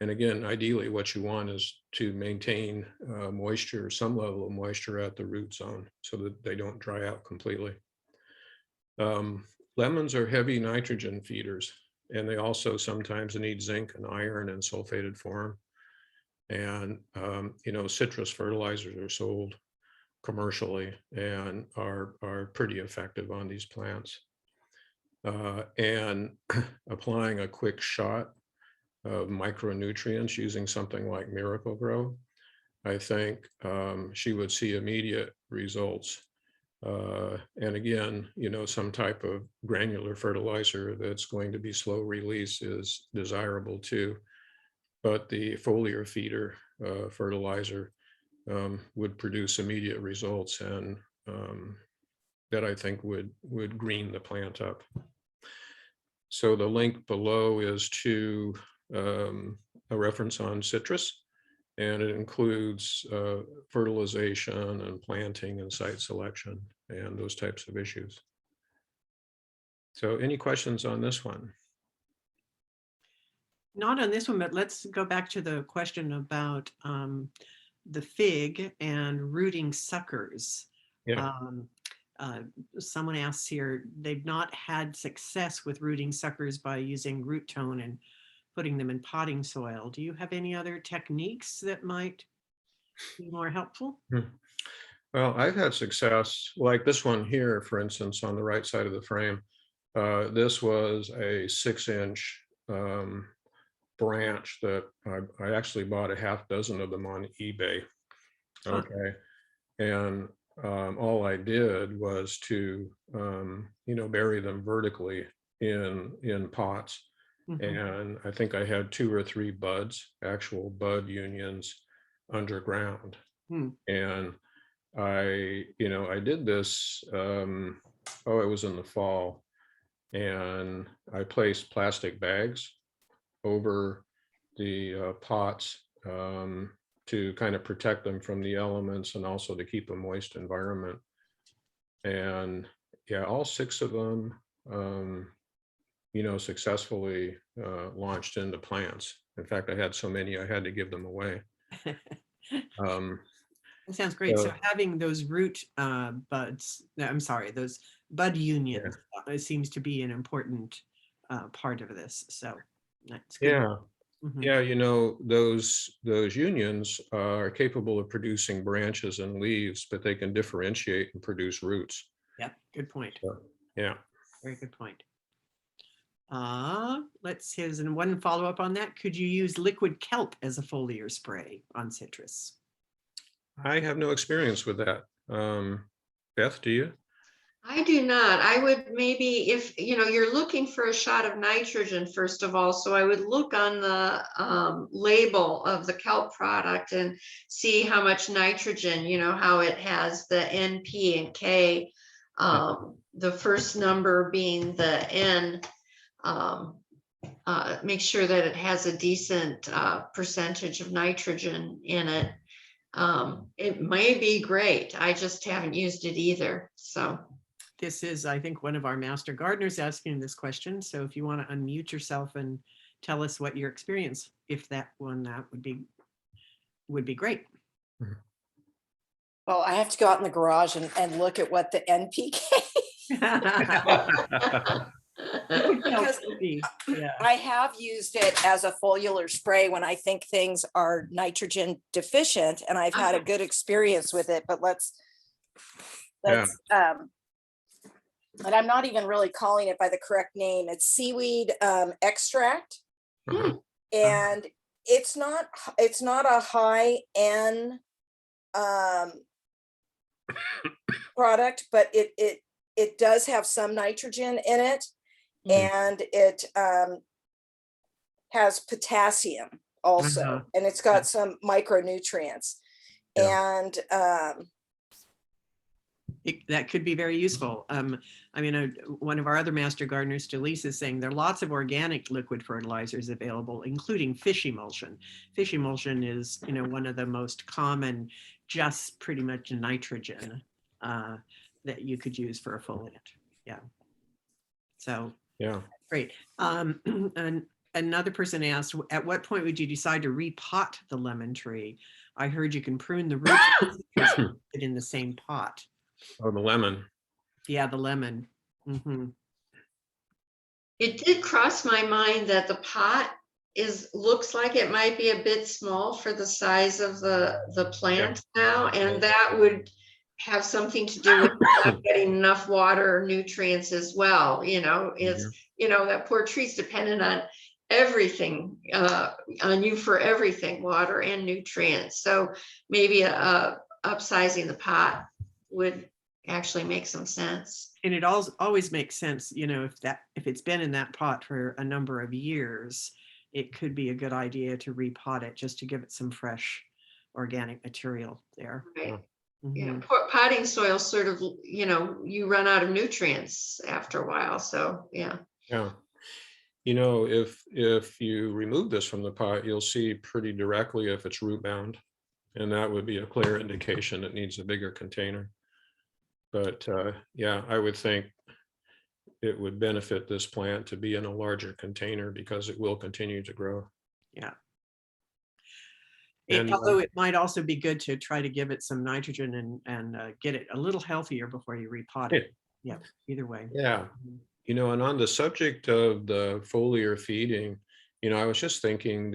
And again, ideally what you want is to maintain moisture, some level of moisture at the root zone so that they don't dry out completely. Lemons are heavy nitrogen feeders, and they also sometimes need zinc and iron in sulfated form. And, you know, citrus fertilizers are sold commercially and are pretty effective on these plants. And applying a quick shot of micronutrients using something like Miracle-Gro, I think she would see immediate results. And again, you know, some type of granular fertilizer that's going to be slow release is desirable too. But the foliar feeder fertilizer would produce immediate results, and that I think would green the plant up. So the link below is to a reference on citrus, and it includes fertilization and planting and site selection and those types of issues. So any questions on this one? Not on this one, but let's go back to the question about the fig and rooting suckers. Yeah. Someone asks here, they've not had success with rooting suckers by using root tone and putting them in potting soil. Do you have any other techniques that might be more helpful? Well, I've had success like this one here, for instance, on the right side of the frame. This was a 6-inch branch that I actually bought a half dozen of them on eBay. Huh. Okay. And all I did was to, bury them vertically in pots. Mhm. And I think I had 2 or 3 buds, actual bud unions underground. Hmm. And I did this, it was in the fall, and I placed plastic bags over the pots to kind of protect them from the elements and also to keep a moist environment. And yeah, all 6 of them, successfully launched into plants. In fact, I had so many, I had to give them away. Um, That sounds great. So so, having those root buds, no, I'm sorry, those bud unions seems to be an important part of this. So that's good. yeah, Mhm. yeah, those unions are capable of producing branches and leaves, but they can differentiate and produce roots. Yep, good point. So, yeah. Very good point. Here's one follow up on that. Could you use liquid kelp as a foliar spray on citrus? I have no experience with that. Beth, do you? I do not. I would maybe, if you're looking for a shot of nitrogen, first of all, so I would look on the label of the kelp product and see how much nitrogen, how it has the N, P, and K. The first number being the N. Make sure that it has a decent percentage of nitrogen in it. It may be great. I just haven't used it either. So. This is, I think, one of our master gardeners asking this question. So if you want to unmute yourself and tell us what your experience, if that would be great. Well, I have to go out in the garage and look at what the NPK. Because I have used it as a foliar spray when I think things are nitrogen deficient, and I've had a good experience with it. But and I'm not even really calling it by the correct name. It's seaweed extract, and it's not a high end product, but it does have some nitrogen in it, and it has potassium also, and it's got some micronutrients, and that could be very useful. One of our other master gardeners, Delise, is saying there are lots of organic liquid fertilizers available, including fish emulsion. Fish emulsion is, one of the most common, just pretty much nitrogen that you could use for a foliant. Yeah. So yeah, great. And another person asked, at what point would you decide to repot the lemon tree? I heard you can prune the roots in the same pot. Oh, the lemon. Yeah, the lemon. Mm-hmm. It did cross my mind that the pot looks like it might be a bit small for the size of the plant now, and that would have something to do with not getting enough water or nutrients as well. That poor tree's dependent on everything, on you for everything, water and nutrients. So maybe upsizing the pot would actually make some sense. And it always makes sense, if it's been in that pot for a number of years, it could be a good idea to repot it just to give it some fresh organic material there. Right. Mm-hmm. Yeah, potting soil sort of, you run out of nutrients after a while. So yeah. Yeah. If you remove this from the pot, you'll see pretty directly if it's root bound, and that would be a clear indication it needs a bigger container. But yeah, I would think it would benefit this plant to be in a larger container because it will continue to grow. Yeah. And although it might also be good to try to give it some nitrogen and get it a little healthier before you repot it. Yeah, either way. Yeah. And on the subject of the foliar feeding, I was just thinking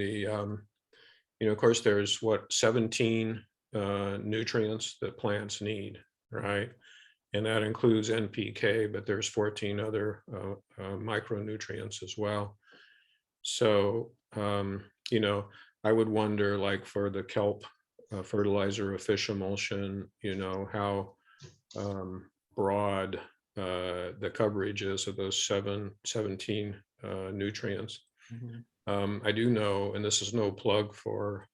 of course, there's 17 nutrients that plants need, right? And that includes NPK, but there's 14 other micronutrients as well. So You know, I would wonder, like for the kelp fertilizer of fish emulsion, you know, how broad the coverage is of those 17 nutrients. I do know, and this is no plug for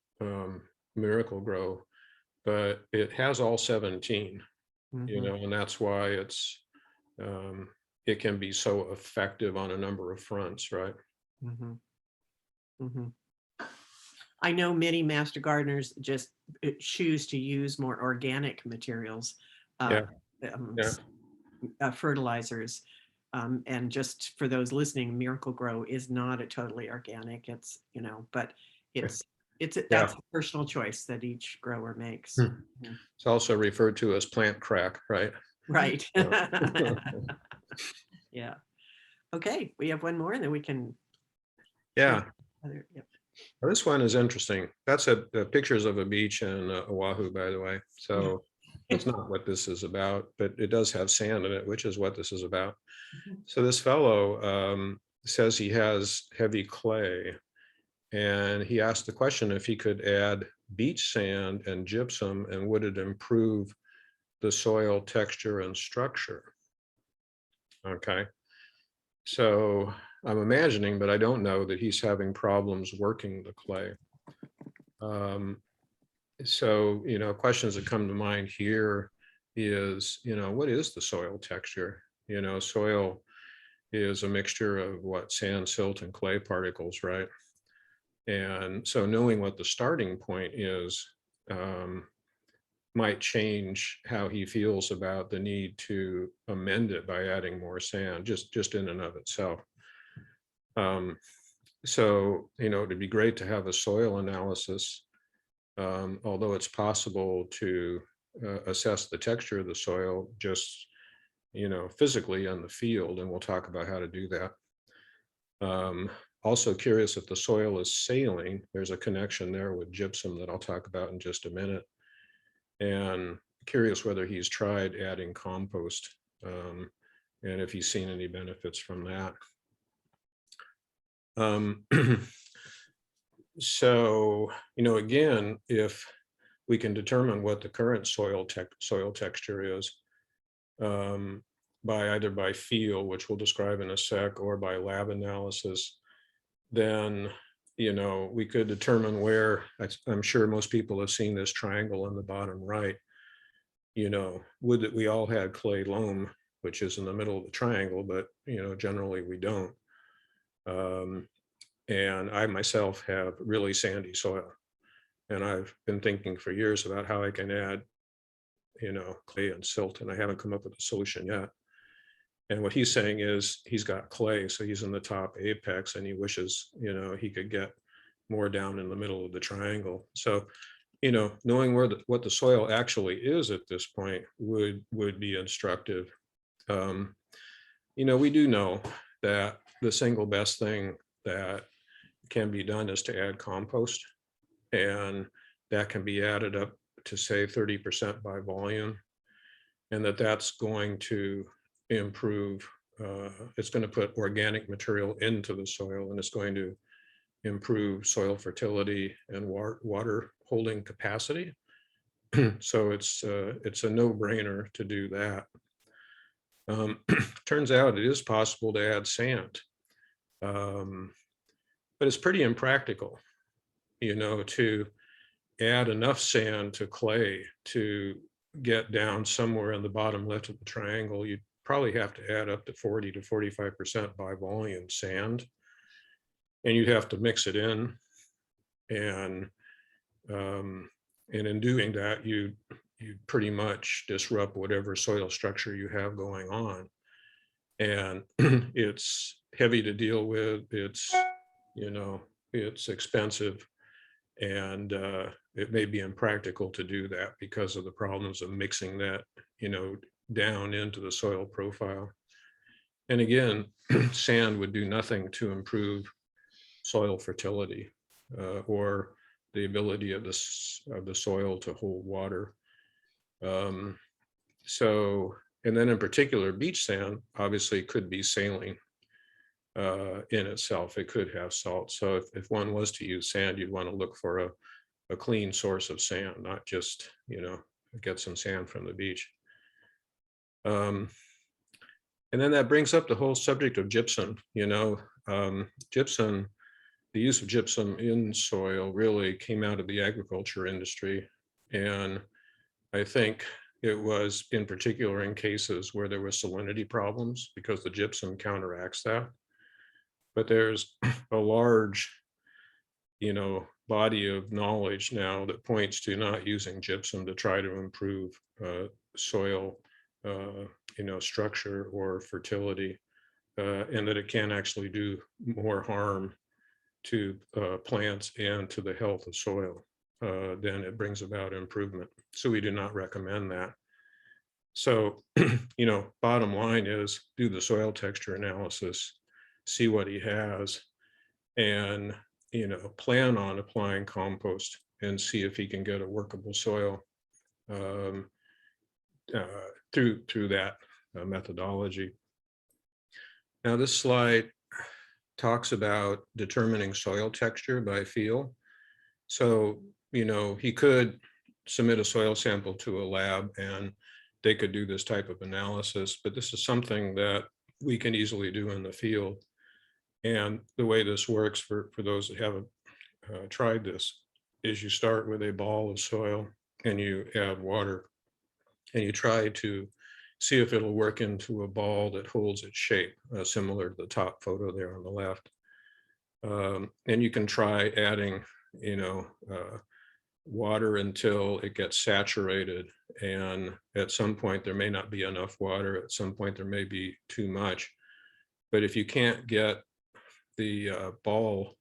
Miracle Grow, but it has all 17, you know, and that's why it can be so effective on a number of fronts, right? I know many master gardeners just choose to use more organic materials, fertilizers. And just for those listening, Miracle Grow is not a totally organic. It's, you know, but that's a personal choice that each grower makes. It's also referred to as plant crack, right? Right. Yeah. Okay, we have one more, and then we can. Yeah. Yep. Well, this one is interesting. That's pictures of a beach in Oahu, by the way. So that's not what this is about, but it does have sand in it, which is what this is about. So this fellow says he has heavy clay, and he asked the question if he could add beach sand and gypsum, and would it improve the soil texture and structure? Okay. So I'm imagining, but I don't know, that he's having problems working the clay. So, you know, questions that come to mind here is, you know, what is the soil texture? You know, soil is a mixture of what, sand, silt, and clay particles, right? And so knowing what the starting point is might change how he feels about the need to amend it by adding more sand, just in and of itself. So, you know, it'd be great to have a soil analysis, although it's possible to assess the texture of the soil just, you know, physically on the field, and we'll talk about how to do that. Also curious if the soil is saline. There's a connection there with gypsum that I'll talk about in just a minute. And curious whether he's tried adding compost, and if he's seen any benefits from that. So, you know, again, if we can determine what the current soil texture is either by feel, which we'll describe in a sec, or by lab analysis, then, you know, we could determine where, I'm sure most people have seen this triangle on the bottom right. You know, would that we all had clay loam, which is in the middle of the triangle, but, you know, generally we don't. And I myself have really sandy soil, and I've been thinking for years about how I can add, you know, clay and silt, and I haven't come up with a solution yet. And what he's saying is he's got clay, so he's in the top apex, and he wishes, you know, he could get more down in the middle of the triangle. So, you know, knowing what the soil actually is at this point would be instructive. You know, we do know that the single best thing that can be done is to add compost, and that can be added up to, say, 30% by volume, and that's going to improve, it's going to put organic material into the soil, and it's going to improve soil fertility and water holding capacity. So it's a no-brainer to do that. Turns out it is possible to add sand, but it's pretty impractical, you know, to add enough sand to clay to get down somewhere in the bottom left of the triangle. You'd probably have to add up to 40 to 45% by volume sand, and you'd have to mix it in. And in doing that, you pretty much disrupt whatever soil structure you have going on. And it's heavy to deal with. It's, you know, it's expensive, and it may be impractical to do that because of the problems of mixing that, you know, down into the soil profile. And again, sand would do nothing to improve soil fertility or the ability of the soil to hold water. So, and then in particular, beach sand obviously could be saline. in itself. It could have salt. So if one was to use sand, you'd want to look for a clean source of sand, not just, get some sand from the beach. And then that brings up the whole subject of gypsum. Gypsum, the use of gypsum in soil really came out of the agriculture industry. And I think it was in particular in cases where there was salinity problems, because the gypsum counteracts that. But there's a large, body of knowledge now that points to not using gypsum to try to improve soil, structure or fertility, and that it can actually do more harm to plants and to the health of soil than it brings about improvement. So we do not recommend that. So, bottom line is do the soil texture analysis, see what he has, and, plan on applying compost and see if he can get a workable soil through that methodology. Now, this slide talks about determining soil texture by feel. So, he could submit a soil sample to a lab and they could do this type of analysis, but this is something that we can easily do in the field. And the way this works for those that haven't tried this is you start with a ball of soil and you add water and you try to see if it'll work into a ball that holds its shape, similar to the top photo there on the left. And you can try adding, water until it gets saturated. And at some point there may not be enough water. At some point there may be too much. But if you can't get the ball,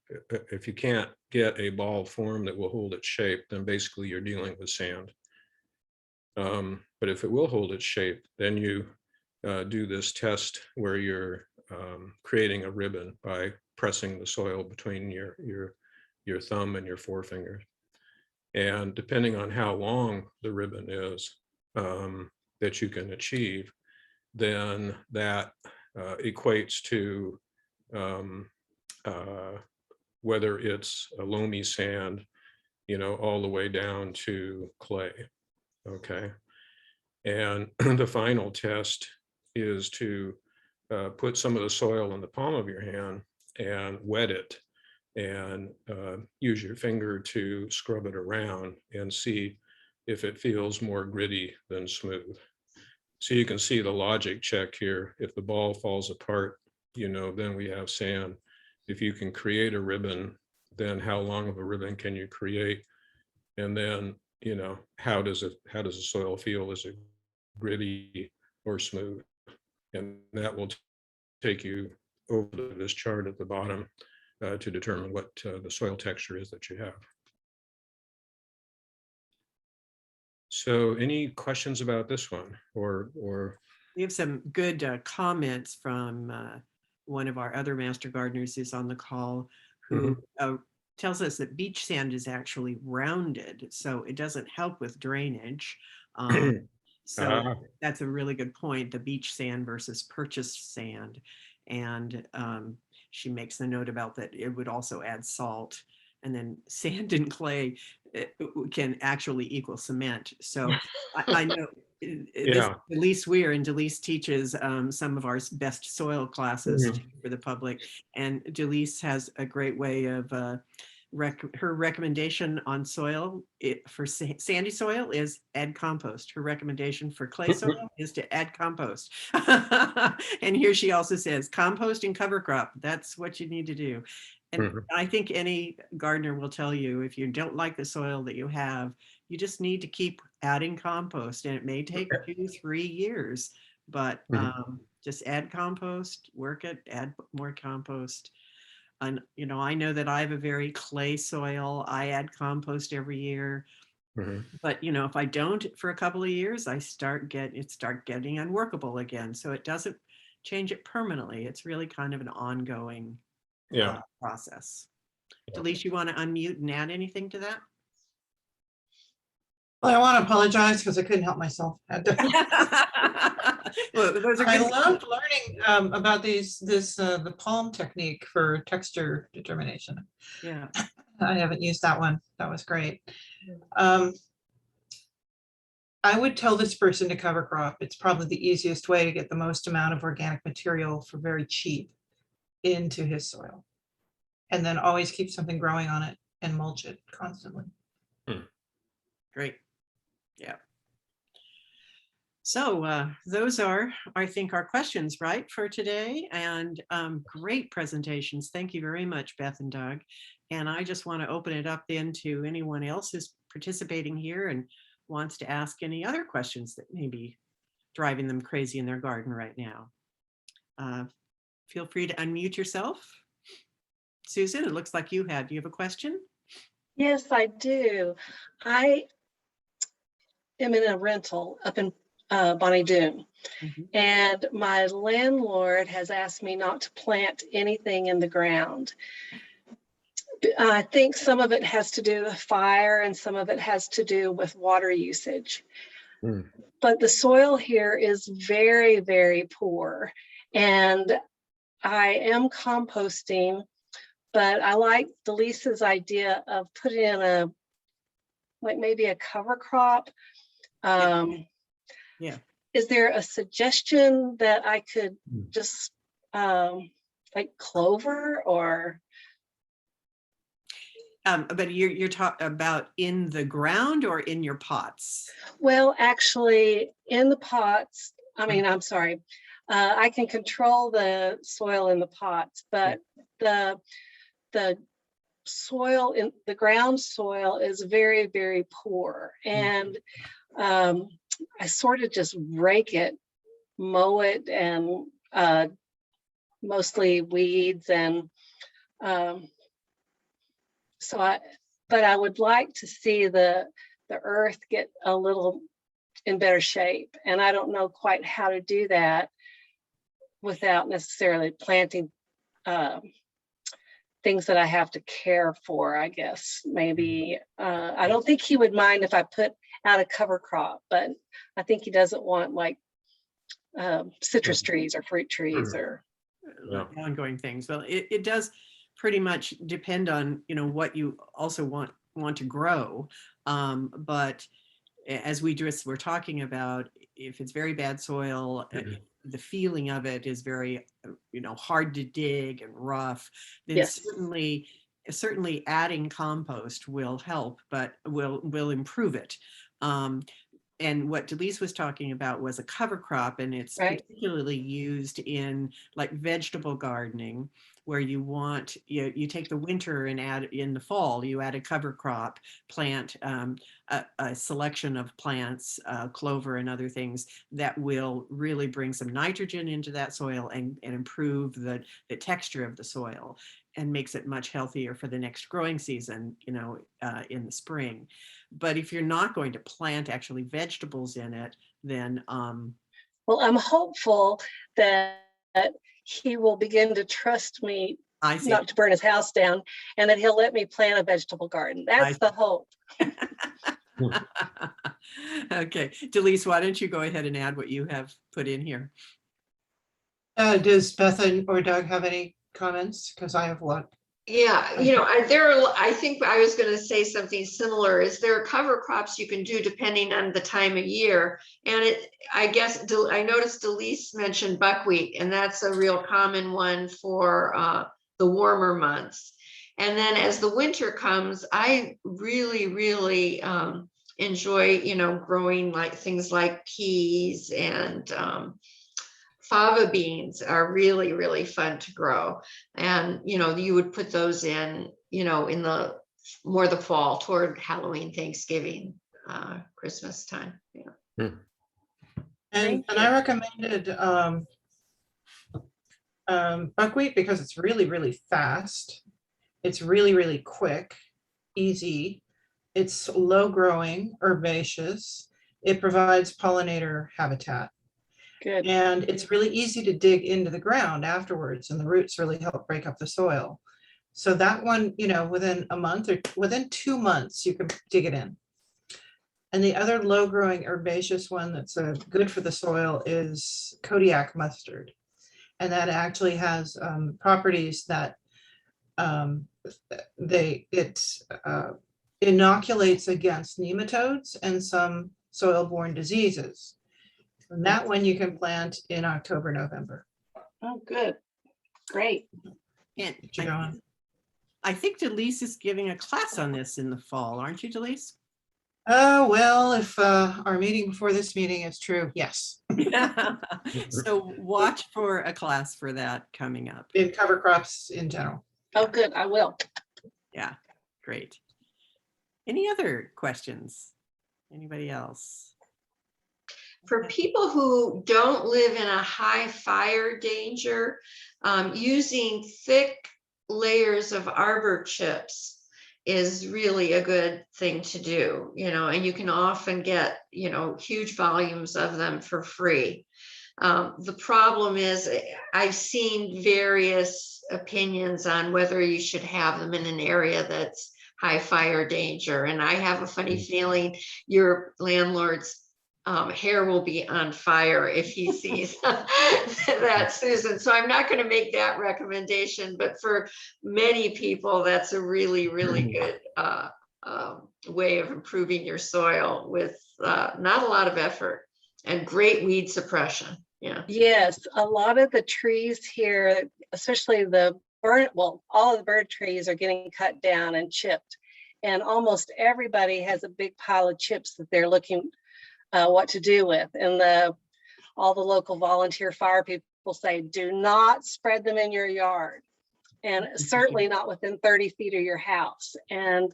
if you can't get a ball form that will hold its shape, then basically you're dealing with sand. But if it will hold its shape, then you do this test where you're creating a ribbon by pressing the soil between your thumb and your forefinger. And depending on how long the ribbon is that you can achieve, then that equates to whether it's a loamy sand, all the way down to clay. Okay. And the final test is to put some of the soil in the palm of your hand and wet it and use your finger to scrub it around and see if it feels more gritty than smooth. So you can see the logic check here. If the ball falls apart, then we have sand. If you can create a ribbon, then how long of a ribbon can you create? And then, how does the soil feel? Is it gritty or smooth? And that will take you over to this chart at the bottom to determine what the soil texture is that you have. So any questions about this one or we have some good comments from one of our other master gardeners who's on the call, who tells us that beach sand is actually rounded, so it doesn't help with drainage. So that's a really good point, the beach sand versus purchased sand. And she makes a note about that it would also add salt, and then sand and clay can actually equal cement. So I know Delise Weir, and Delise teaches some of our best soil classes for the public. And Delise has a great way of her recommendation on soil for sandy soil is add compost. Her recommendation for clay soil is to add compost. And here she also says compost and cover crop. That's what you need to do. And I think any gardener will tell you, if you don't like the soil that you have, you just need to keep adding compost, and it may take 2-3 years, but just add compost, work it, add more compost. And, I know that I have a very clay soil. I add compost every year, but, if I don't for a couple of years, I start getting unworkable again. So it doesn't change it permanently. It's really kind of an ongoing process. Delise, you want to unmute and add anything to that? Well, I want to apologize because I couldn't help myself. Well, those are I good. loved learning about the palm technique for texture determination. Yeah. I haven't used that one. That was great. I would tell this person to cover crop. It's probably the easiest way to get the most amount of organic material for very cheap into his soil. And then always keep something growing on it and mulch it constantly. Great. Yeah. So those are, I think, our questions, right, for today. And great presentations. Thank you very much, Beth and Doug. And I just want to open it up then to anyone else who's participating here and wants to ask any other questions that may be driving them crazy in their garden right now. Feel free to unmute yourself. Susan, it looks like do you have a question? Yes, I do. I am in a rental up in Bonnie Doon, and my landlord has asked me not to plant anything in the ground. I think some of it has to do with fire and some of it has to do with water usage. But the soil here is very, very poor, and I am composting, but I like Delisa's idea of putting in maybe a cover crop. Yeah. Is there a suggestion that I could just like clover or? But you're talking about in the ground or in your pots? Well, actually in the pots, I'm sorry. I can control the soil in the pots, but the soil in the ground soil is very, very poor. And I sort of just rake it, mow it, and mostly weeds. And but I would like to see the earth get a little in better shape. And I don't know quite how to do that without necessarily planting things that I have to care for, I guess. Maybe, I don't think he would mind if I put out a cover crop, but I think he doesn't want like citrus trees or fruit trees or ongoing things. Well, it does pretty much depend on, what you also want to grow. But as we're talking about, if it's very bad soil, the feeling of it is very, hard to dig and rough, then yes. certainly adding compost will help, but will improve it. And what Delise was talking about was a cover crop, and it's particularly used in like vegetable gardening, where you want, you take the winter and add in the fall, you add a cover crop, plant a selection of plants, clover and other things that will really bring some nitrogen into that soil and improve the texture of the soil and makes it much healthier for the next growing season, in the spring. But if you're not going to plant actually vegetables in it, then well, I'm hopeful that he will begin to trust me not to burn his house down, and that he'll let me plant a vegetable garden. That's the hope. Okay, Delise, why don't you go ahead and add what you have put in here? Does Beth or Doug have any comments? Because I have a lot. Yeah, I think I was going to say something similar. Is there are cover crops you can do depending on the time of year, and I guess I noticed Delise mentioned buckwheat, and that's a real common one for the warmer months. And then as the winter comes, I really, really enjoy growing like things like peas and fava beans are really, really fun to grow. And, you would put those in, in the fall toward Halloween, Thanksgiving, Christmas time. Yeah. And I recommended buckwheat because it's really, really fast. It's really, really quick, easy. It's low growing, herbaceous. It provides pollinator habitat. Good. And it's really easy to dig into the ground afterwards, and the roots really help break up the soil. So that one, within a month or within 2 months, you can dig it in. And the other low growing herbaceous one that's good for the soil is Kodiak mustard. And that actually has properties that it inoculates against nematodes and some soil-borne diseases. And that one you can plant in October, November. Oh, good. Great. And Get you going. I think Delise is giving a class on this in the fall, aren't you, Delise? Oh, well, if our meeting before this meeting is true, yes. So watch for a class for that coming up. In cover crops in general. Oh, good. I will. Yeah, great. Any other questions? Anybody else? For people who don't live in a high fire danger, using thick layers of arbor chips is really a good thing to do, and you can often get, huge volumes of them for free. The problem is I've seen various opinions on whether you should have them in an area that's high fire danger. And I have a funny feeling your landlord's hair will be on fire if he sees that, Susan. So I'm not going to make that recommendation, but for many people, that's a really, really good way of improving your soil with not a lot of effort and great weed suppression. Yeah. Yes, a lot of the trees here, especially the bird, well, all of the bird trees are getting cut down and chipped. And almost everybody has a big pile of chips that they're looking what to do with. And all the local volunteer fire people say, do not spread them in your yard. And certainly not within 30 feet of your house. And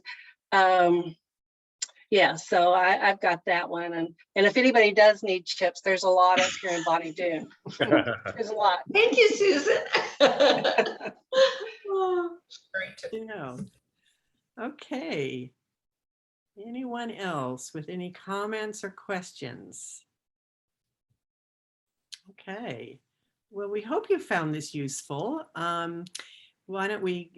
yeah, so I've got that one. And if anybody does need chips, there's a lot up here in Bonnie Doon. There's a lot. Thank you, Susan. Yeah. Okay. Anyone else with any comments or questions? Okay. Well, we hope you found this useful. Why don't we,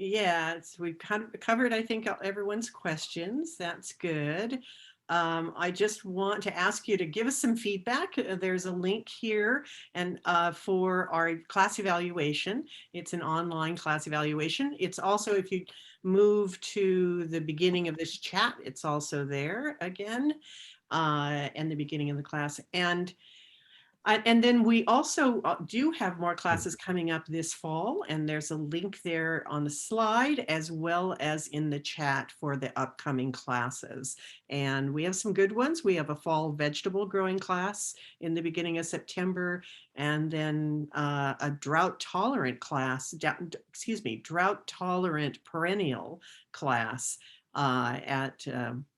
we've kind of covered, I think, everyone's questions. That's good. I just want to ask you to give us some feedback. There's a link here and for our class evaluation. It's an online class evaluation. It's also, if you move to the beginning of this chat, it's also there again, and the beginning of the class. And then we also do have more classes coming up this fall, and there's a link there on the slide as well as in the chat for the upcoming classes. And we have some good ones. We have a fall vegetable growing class in the beginning of September, and then a drought tolerant class, drought tolerant perennial class at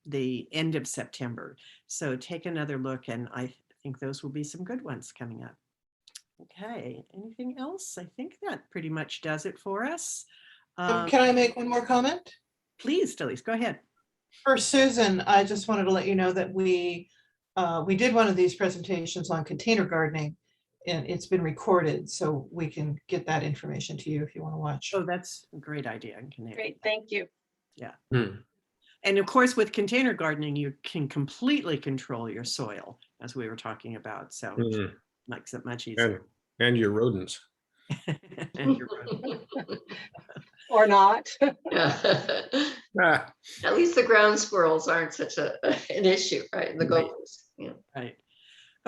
the end of September. So take another look, and I think those will be some good ones coming up. Okay, anything else? I think that pretty much does it for us. Can I make one more comment? Please, Delise, go ahead. For Susan, I just wanted to let you know that we did one of these presentations on container gardening, and it's been recorded, so we can get that information to you if you want to watch. Oh, that's a great idea. Great, thank you. Yeah. And of course, with container gardening, you can completely control your soil, as we were talking about. So makes it much easier. And your rodents. And your rodents. Or not. At least the ground squirrels aren't such an issue, right? The gophers. Yeah. Right.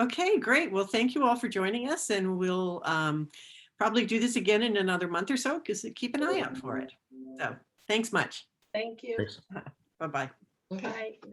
Okay, great. Well, thank you all for joining us, and we'll probably do this again in another month or so, because keep an eye out for it. So thanks much. Thank you. Thanks. Bye-bye. Okay. Bye.